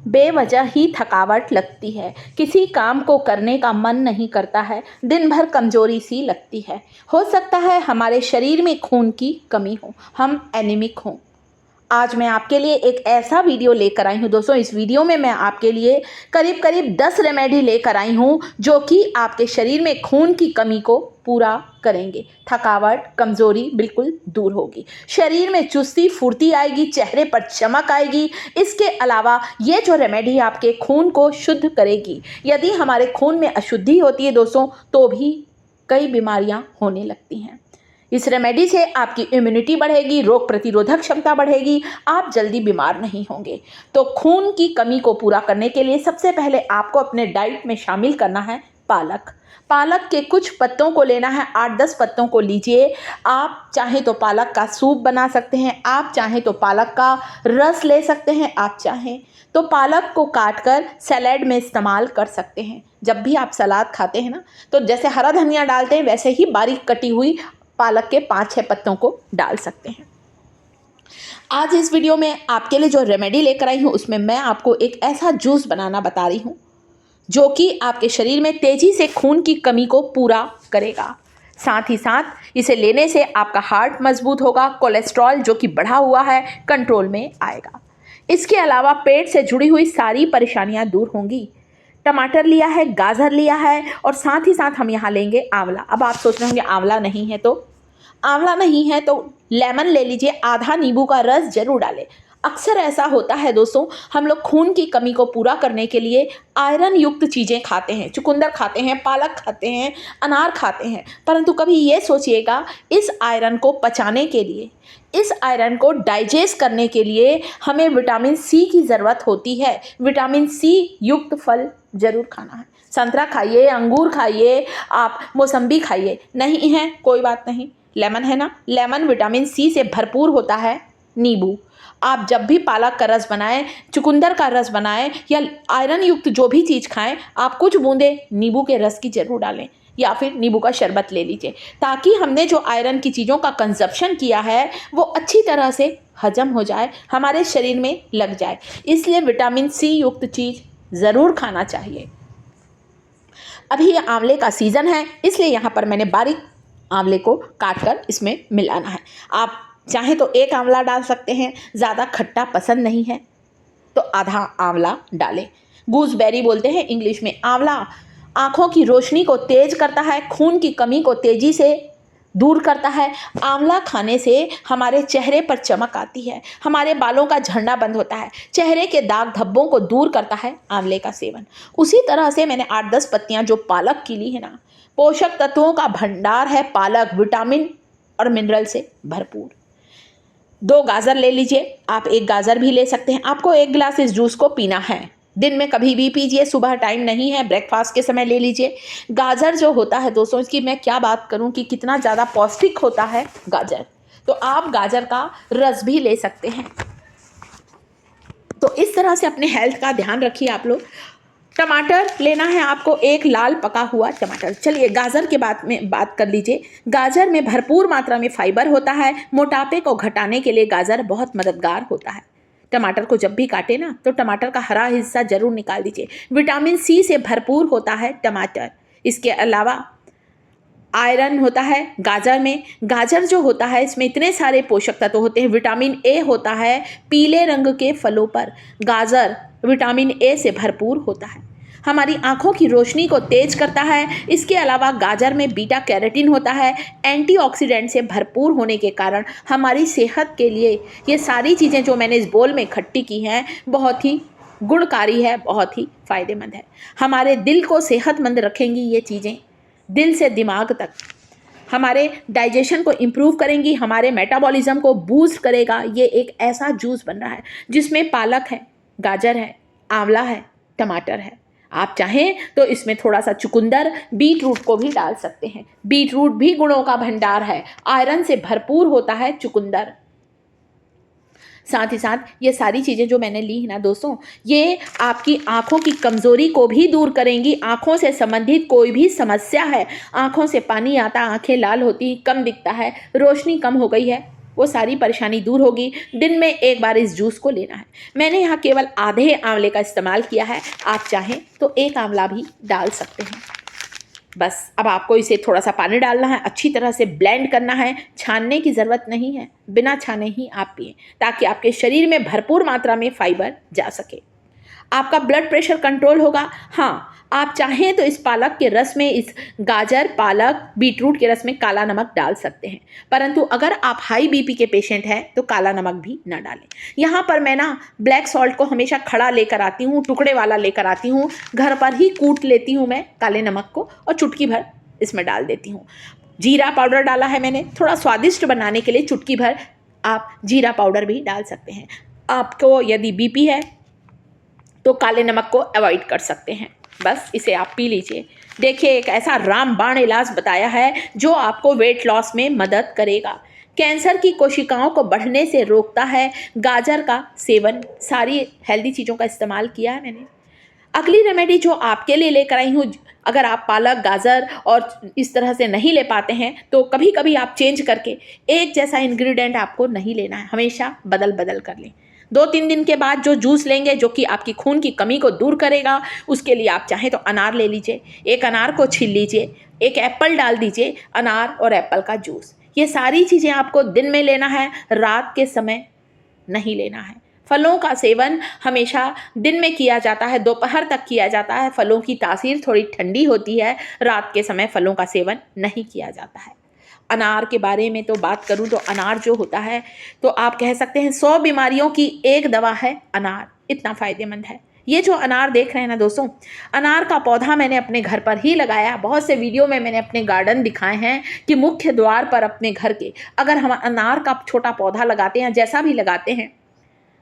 बेवजह ही थकावट लगती है, किसी काम को करने का मन नहीं करता है, दिन भर कमजोरी सी लगती है। हो सकता है हमारे शरीर में खून की कमी हो, हम एनीमिक हों। आज मैं आपके लिए एक ऐसा वीडियो लेकर आई हूँ दोस्तों। इस वीडियो में मैं आपके लिए करीब करीब 10 रेमेडी लेकर आई हूँ जो कि आपके शरीर में खून की कमी को पूरा करेंगे। थकावट, कमजोरी बिल्कुल दूर होगी, शरीर में चुस्ती फुर्ती आएगी, चेहरे पर चमक आएगी। इसके अलावा ये जो रेमेडी आपके खून को शुद्ध करेगी। यदि हमारे खून में अशुद्धि होती है दोस्तों तो भी कई बीमारियां होने लगती हैं। इस रेमेडी से आपकी इम्यूनिटी बढ़ेगी, रोग प्रतिरोधक क्षमता बढ़ेगी, आप जल्दी बीमार नहीं होंगे। तो खून की कमी को पूरा करने के लिए सबसे पहले आपको अपने डाइट में शामिल करना है पालक। पालक के कुछ पत्तों को लेना है, 8-10 पत्तों को लीजिए। आप चाहें तो पालक का सूप बना सकते हैं, आप चाहें तो पालक का रस ले सकते हैं, आप चाहें तो पालक को काटकर सैलेड में इस्तेमाल कर सकते हैं। जब भी आप सलाद खाते हैं ना, तो जैसे हरा धनिया डालते हैं वैसे ही बारीक कटी हुई पालक के 5-6 पत्तों को डाल सकते हैं। आज इस वीडियो में आपके लिए जो रेमेडी लेकर आई हूँ उसमें मैं आपको एक ऐसा जूस बनाना बता रही हूँ जो कि आपके शरीर में तेजी से खून की कमी को पूरा करेगा। साथ ही साथ इसे लेने से आपका हार्ट मजबूत होगा, कोलेस्ट्रॉल जो कि बढ़ा हुआ है कंट्रोल में आएगा। इसके अलावा पेट से जुड़ी हुई सारी परेशानियां दूर होंगी। टमाटर लिया है, गाजर लिया है और साथ ही साथ हम यहाँ लेंगे आंवला। अब आप सोच रहे होंगे आंवला नहीं है तो लेमन ले लीजिए, आधा नींबू का रस जरूर डालें। अक्सर ऐसा होता है दोस्तों, हम लोग खून की कमी को पूरा करने के लिए आयरन युक्त चीज़ें खाते हैं, चुकंदर खाते हैं, पालक खाते हैं, अनार खाते हैं, परंतु कभी ये सोचिएगा इस आयरन को पचाने के लिए, इस आयरन को डाइजेस्ट करने के लिए हमें विटामिन सी की ज़रूरत होती है। विटामिन सी युक्त फल ज़रूर खाना है। संतरा खाइए, अंगूर खाइए, आप मौसम्बी खाइए, नहीं है कोई बात नहीं, लेमन है ना, लेमन विटामिन सी से भरपूर होता है। नींबू, आप जब भी पालक का रस बनाएं, चुकंदर का रस बनाएं या आयरन युक्त जो भी चीज़ खाएं, आप कुछ बूंदे नींबू के रस की जरूर डालें या फिर नींबू का शरबत ले लीजिए, ताकि हमने जो आयरन की चीज़ों का कंजप्शन किया है वो अच्छी तरह से हजम हो जाए, हमारे शरीर में लग जाए। इसलिए विटामिन सी युक्त चीज़ ज़रूर खाना चाहिए। अभी ये आंवले का सीज़न है, इसलिए यहाँ पर मैंने बारीक आंवले को काटकर इसमें मिलाना है। आप चाहें तो एक आंवला डाल सकते हैं, ज़्यादा खट्टा पसंद नहीं है तो आधा आंवला डालें। गूसबेरी बोलते हैं इंग्लिश में। आंवला आँखों की रोशनी को तेज करता है, खून की कमी को तेज़ी से दूर करता है। आंवला खाने से हमारे चेहरे पर चमक आती है, हमारे बालों का झड़ना बंद होता है, चेहरे के दाग धब्बों को दूर करता है आंवले का सेवन। उसी तरह से मैंने 8-10 पत्तियां जो पालक की ली है ना, पोषक तत्वों का भंडार है पालक, विटामिन और मिनरल से भरपूर। 2 गाजर ले लीजिए, आप 1 गाजर भी ले सकते हैं। आपको 1 गिलास इस जूस को पीना है, दिन में कभी भी पीजिए, सुबह टाइम नहीं है, ब्रेकफास्ट के समय ले लीजिए। गाजर जो होता है दोस्तों, इसकी मैं क्या बात करूं कि कितना ज़्यादा पौष्टिक होता है गाजर, तो आप गाजर का रस भी ले सकते हैं। तो इस तरह से अपने हेल्थ का ध्यान रखिए आप लोग। टमाटर लेना है आपको, 1 लाल पका हुआ टमाटर। चलिए गाजर के बात कर लीजिए। गाजर में भरपूर मात्रा में फाइबर होता है, मोटापे को घटाने के लिए गाजर बहुत मददगार होता है। टमाटर को जब भी काटे ना तो टमाटर का हरा हिस्सा जरूर निकाल दीजिए। विटामिन सी से भरपूर होता है टमाटर। इसके अलावा आयरन होता है गाजर में। गाजर जो होता है इसमें इतने सारे पोषक तत्व होते हैं। विटामिन ए होता है पीले रंग के फलों पर। गाजर विटामिन ए से भरपूर होता है, हमारी आंखों की रोशनी को तेज करता है। इसके अलावा गाजर में बीटा कैरोटीन होता है, एंटीऑक्सीडेंट से भरपूर होने के कारण हमारी सेहत के लिए ये सारी चीज़ें जो मैंने इस बोल में इकट्ठी की हैं बहुत ही गुणकारी है, बहुत ही फायदेमंद है। हमारे दिल को सेहतमंद रखेंगी ये चीज़ें, दिल से दिमाग तक हमारे डाइजेशन को इम्प्रूव करेंगी, हमारे मेटाबॉलिज्म को बूस्ट करेगा। ये एक ऐसा जूस बन रहा है जिसमें पालक है, गाजर है, आंवला है, टमाटर है। आप चाहें तो इसमें थोड़ा सा चुकंदर, बीट रूट को भी डाल सकते हैं। बीट रूट भी गुणों का भंडार है, आयरन से भरपूर होता है चुकंदर। साथ ही साथ ये सारी चीज़ें जो मैंने ली है ना दोस्तों, ये आपकी आँखों की कमज़ोरी को भी दूर करेंगी। आँखों से संबंधित कोई भी समस्या है, आँखों से पानी आता, आँखें लाल होती, कम दिखता है, रोशनी कम हो गई है, वो सारी परेशानी दूर होगी। दिन में एक बार इस जूस को लेना है। मैंने यहाँ केवल आधे आंवले का इस्तेमाल किया है, आप चाहें तो एक आंवला भी डाल सकते हैं। बस अब आपको इसे थोड़ा सा पानी डालना है, अच्छी तरह से ब्लेंड करना है, छानने की ज़रूरत नहीं है, बिना छाने ही आप पिएं ताकि आपके शरीर में भरपूर मात्रा में फाइबर जा सके। आपका ब्लड प्रेशर कंट्रोल होगा। हाँ, आप चाहें तो इस पालक के रस में, इस गाजर, पालक, बीटरूट के रस में काला नमक डाल सकते हैं, परंतु अगर आप हाई बीपी के पेशेंट हैं तो काला नमक भी ना डालें। यहाँ पर मैं ना ब्लैक सॉल्ट को हमेशा खड़ा लेकर आती हूँ, टुकड़े वाला लेकर आती हूँ, घर पर ही कूट लेती हूँ मैं काले नमक को और चुटकी भर इसमें डाल देती हूँ। जीरा पाउडर डाला है मैंने, थोड़ा स्वादिष्ट बनाने के लिए चुटकी भर आप जीरा पाउडर भी डाल सकते हैं। आपको यदि बीपी है तो काले नमक को अवॉइड कर सकते हैं। बस इसे आप पी लीजिए। देखिए, एक ऐसा रामबाण इलाज बताया है जो आपको वेट लॉस में मदद करेगा, कैंसर की कोशिकाओं को बढ़ने से रोकता है। गाजर का सेवन, सारी हेल्दी चीज़ों का इस्तेमाल किया है मैंने। अगली रेमेडी जो आपके लिए लेकर आई हूँ, अगर आप पालक, गाजर और इस तरह से नहीं ले पाते हैं तो कभी कभी आप चेंज करके एक जैसा इंग्रेडिएंट आपको नहीं लेना है, हमेशा बदल बदल कर लें। 2-3 दिन के बाद जो जूस लेंगे जो कि आपकी खून की कमी को दूर करेगा, उसके लिए आप चाहें तो अनार ले लीजिए। एक अनार को छील लीजिए, एक एप्पल डाल दीजिए, अनार और एप्पल का जूस। ये सारी चीज़ें आपको दिन में लेना है, रात के समय नहीं लेना है। फलों का सेवन हमेशा दिन में किया जाता है, दोपहर तक किया जाता है। फलों की तासीर थोड़ी ठंडी होती है, रात के समय फलों का सेवन नहीं किया जाता है। अनार के बारे में तो बात करूं तो अनार जो होता है तो आप कह सकते हैं 100 बीमारियों की एक दवा है अनार, इतना फ़ायदेमंद है। ये जो अनार देख रहे हैं ना दोस्तों, अनार का पौधा मैंने अपने घर पर ही लगाया। बहुत से वीडियो में मैंने अपने गार्डन दिखाए हैं कि मुख्य द्वार पर अपने घर के अगर हम अनार का छोटा पौधा लगाते हैं, जैसा भी लगाते हैं,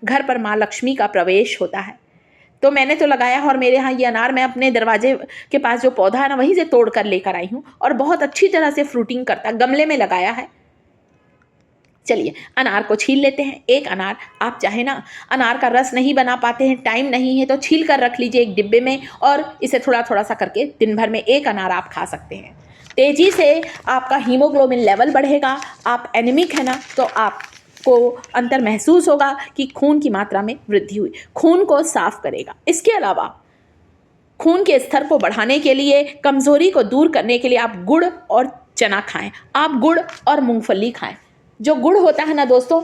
घर पर माँ लक्ष्मी का प्रवेश होता है। तो मैंने तो लगाया और मेरे यहाँ ये अनार मैं अपने दरवाजे के पास जो पौधा है ना वहीं से तोड़ कर लेकर आई हूँ और बहुत अच्छी तरह से फ्रूटिंग करता है, गमले में लगाया है। चलिए अनार को छील लेते हैं। एक अनार, आप चाहे ना अनार का रस नहीं बना पाते हैं, टाइम नहीं है तो छील कर रख लीजिए एक डिब्बे में और इसे थोड़ा थोड़ा सा करके दिन भर में एक अनार आप खा सकते हैं। तेज़ी से आपका हीमोग्लोबिन लेवल बढ़ेगा। आप एनीमिक है ना तो आपको अंतर महसूस होगा कि खून की मात्रा में वृद्धि हुई, खून को साफ करेगा। इसके अलावा खून के स्तर को बढ़ाने के लिए, कमज़ोरी को दूर करने के लिए आप गुड़ और चना खाएं। आप गुड़ और मूंगफली खाएं। जो गुड़ होता है ना दोस्तों,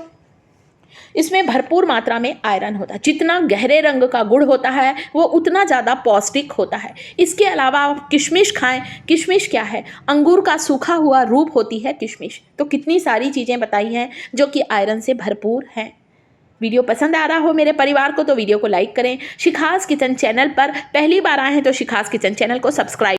इसमें भरपूर मात्रा में आयरन होता है। जितना गहरे रंग का गुड़ होता है वो उतना ज़्यादा पौष्टिक होता है। इसके अलावा आप किशमिश खाएं। किशमिश क्या है? अंगूर का सूखा हुआ रूप होती है किशमिश। तो कितनी सारी चीज़ें बताई हैं जो कि आयरन से भरपूर हैं। वीडियो पसंद आ रहा हो मेरे परिवार को तो वीडियो को लाइक करें। शिखास किचन चैनल पर पहली बार आए हैं तो शिखास किचन चैनल को सब्सक्राइब